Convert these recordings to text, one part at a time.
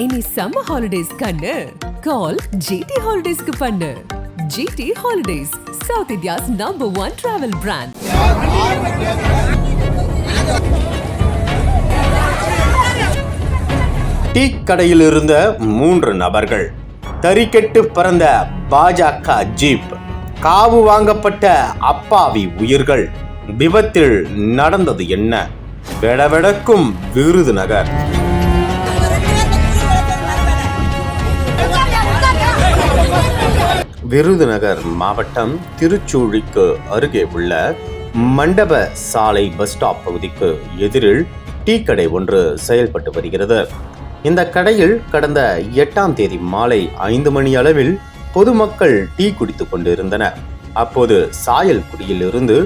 இனி summer holidays கண்ணு கால் GT ஹாலிடேஸ்க்கு பண்ணு. GT holidays, south India's #1 travel brand. Tea கடையில் இருந்த 3 நபர்கள், தறிக்கெட்டு பறந்த பாஜக ஜீப், காவு வாங்கப்பட்ட அப்பாவி உயிர்கள். விபத்தில் நடந்தது என்ன? வெடவெடக்கும் விருதுநகர். விருதுநகர் மாவட்டம் திருச்சூழிக்கு அருகே உள்ள மண்டப சாலை பஸ் ஸ்டாப் பகுதிக்கு எதிரில் டீ கடை ஒன்று செயல்பட்டு வருகிறது. இந்த கடையில் கடந்த 8ஆம் தேதி மாலை 5 மணி அளவில் பொதுமக்கள் டீ குடித்துக் கொண்டிருந்தனர். அப்போது சாயல்குடியில் இருந்து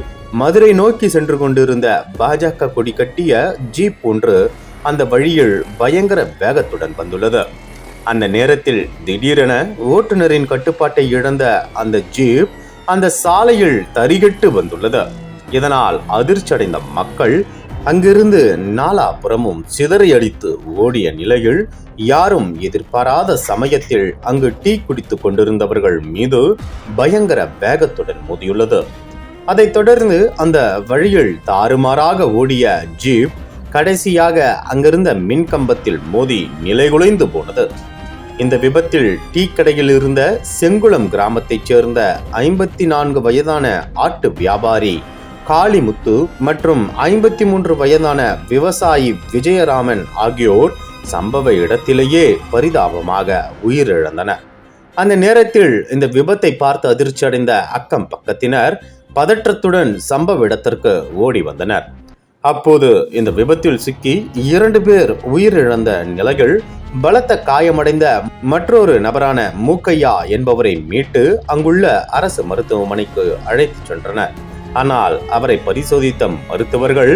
மதுரை நோக்கி சென்று கொண்டிருந்த பாஜக கொடி கட்டிய ஜீப் ஒன்று அந்த வழியில் பயங்கர வேகத்துடன் வந்துள்ளது. அந்த நேரத்தில் திடீரென ஓட்டுநரின் கட்டுப்பாட்டை இழந்த அந்த ஜீப் அந்த சாலையில் தறிகெட்டு வந்துள்ளது. இதனால் அதிர்ச்சியடைந்த மக்கள் அங்கிருந்து நாலாபுறமும் சிதறியடித்து ஓடிய நிலையில் யாரும் எதிர்பாராத சமயத்தில் அங்கு டீ குடித்துக் கொண்டிருந்தவர்கள் மீது பயங்கர வேகத்துடன் மோதியுள்ளது. அதைத் தொடர்ந்து அந்த வழியில் தாறுமாறாக ஓடிய ஜீப் கடைசியாக அங்கிருந்த மின்கம்பத்தில் மோதி நிலைகுலைந்து போனது. இந்த விபத்தில் டீ கடையில் இருந்த செங்குளம் கிராமத்தைச் சேர்ந்த 54 வயதான ஆட்டு வியாபாரி காளிமுத்து மற்றும் 53 வயதான விவசாயி விஜயராமன் ஆகியோர் சம்பவ இடத்திலேயே பரிதாபமாக உயிரிழந்தனர். அந்த நேரத்தில் இந்த விபத்தை பார்த்து அதிர்ச்சி அடைந்த அக்கம் பக்கத்தினர் பதற்றத்துடன் சம்பவ இடத்திற்கு ஓடி வந்தனர். அப்போது இந்த விபத்தில் சிக்கி 2 பேர் உயிரிழந்த நிலையில் பலத்த காயமடைந்த மற்றொரு நபரான மூக்கையா என்பவரை மீட்டு அங்குள்ள அரசு மருத்துவமனைக்கு அழைத்துச் சென்றனர். ஆனால் அவரை பரிசோதித்த மருத்துவர்கள்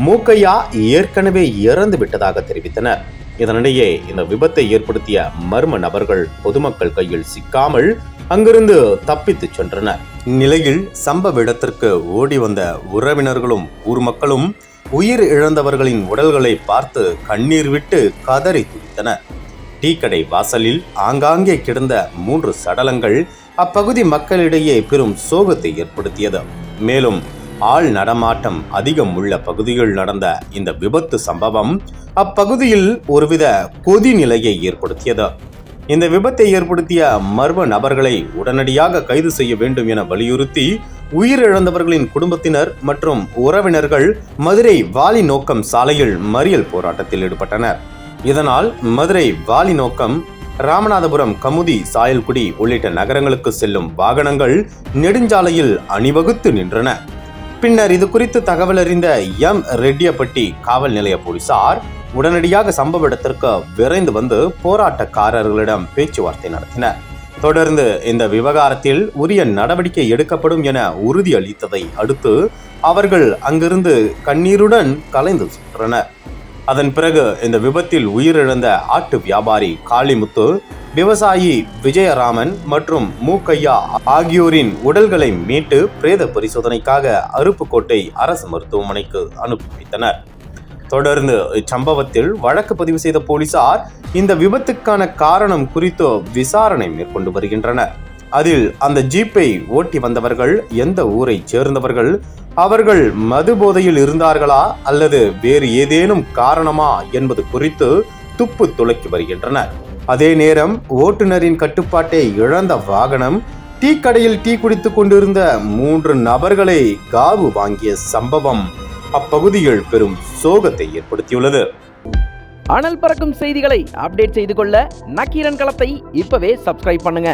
மூக்கையா ஏற்கனவே இறந்து விட்டதாக தெரிவித்தனர். இதனிடையே இந்த விபத்தை ஏற்படுத்திய மர்ம நபர்கள் பொதுமக்கள் கையில் சிக்காமல் அங்கிருந்து தப்பித்துச் சென்றனர். இந்நிலையில் சம்பவ இடத்திற்கு ஓடி வந்த உறவினர்களும் ஊர் மக்களும் உயிர் இழந்தவர்களின் உடல்களை பார்த்து கண்ணீர் விட்டு கதறி துடித்தனர். டீ கடை வாசலில் ஆங்காங்கே கிடந்த 3 சடலங்கள் அப்பகுதி மக்களிடையே பெரும் சோகத்தை ஏற்படுத்தியது. மேலும் ஆள் நடமாட்டம் அதிகம் உள்ள பகுதியில் நடந்த இந்த விபத்து சம்பவம் அப்பகுதியில் ஒருவித கொதி நிலையை ஏற்படுத்தியது. இந்த விபத்தை ஏற்படுத்திய மர்ம நபர்களை உடனடியாக கைது செய்ய வேண்டும் என வலியுறுத்தி உயிரிழந்தவர்களின் குடும்பத்தினர் மற்றும் உறவினர்கள் மதுரை வாலிநோக்கம் சாலையில் மறியல் போராட்டத்தில் ஈடுபட்டனர். இதனால் மதுரை வாலிநோக்கம், ராமநாதபுரம், கமுதி, சாயல்குடி உள்ளிட்ட நகரங்களுக்கு செல்லும் வாகனங்கள் நெடுஞ்சாலையில் அணிவகுத்து நின்றன. பின்னர் இது குறித்து தகவல் அறிந்த ரெட்டியப்பட்டி காவல் நிலைய போலீசார் உடனடியாக சம்பவ இடத்திற்கு விரைந்து வந்து போராட்டக்காரர்களிடம் பேச்சுவார்த்தை நடத்தினர். தொடர்ந்து இந்த விவகாரத்தில் உரிய நடவடிக்கை எடுக்கப்படும் என உறுதியளித்ததை அடுத்து அவர்கள் அங்கிருந்து கண்ணீருடன் கலைந்து சென்றனர். அதன் பிறகு இந்த விபத்தில் உயிரிழந்த ஆட்டு வியாபாரி காளிமுத்து, விவசாயி விஜயராமன் மற்றும் மூக்கையா ஆகியோரின் உடல்களை மீட்டு பிரேத பரிசோதனைக்காக அருப்புக்கோட்டை அரசு மருத்துவமனைக்கு அனுப்பி வைத்தனர். தொடர்ந்து இச்சம்பவத்தில் வழக்கு பதிவு செய்த போலீசார் இந்த விபத்துக்கான காரணம் குறித்து விசாரணை மேற்கொண்டு வருகின்றனர். அதில் அந்த ஜீப்பை ஓட்டி வந்தவர்கள் எந்த ஊரை சேர்ந்தவர்கள், அவர்கள் மது போதையில் இருந்தார்களா அல்லது வேறு ஏதேனும் காரணமா என்பது குறித்து துப்பு துளைக்கி வருகின்றனர். அதே நேரம் ஓட்டுநரின் கட்டுப்பாட்டை இழந்த வாகனம் டீ கடையில் டீ குடித்துக் கொண்டிருந்த 3 நபர்களை காவு வாங்கிய சம்பவம் அப்பகுதியில் பெரும் சோகத்தை ஏற்படுத்தியுள்ளது. அனல் பறக்கும் செய்திகளை அப்டேட் செய்து கொள்ள நக்கீரன் களத்தை இப்பவே சப்ஸ்கிரைப் பண்ணுங்க.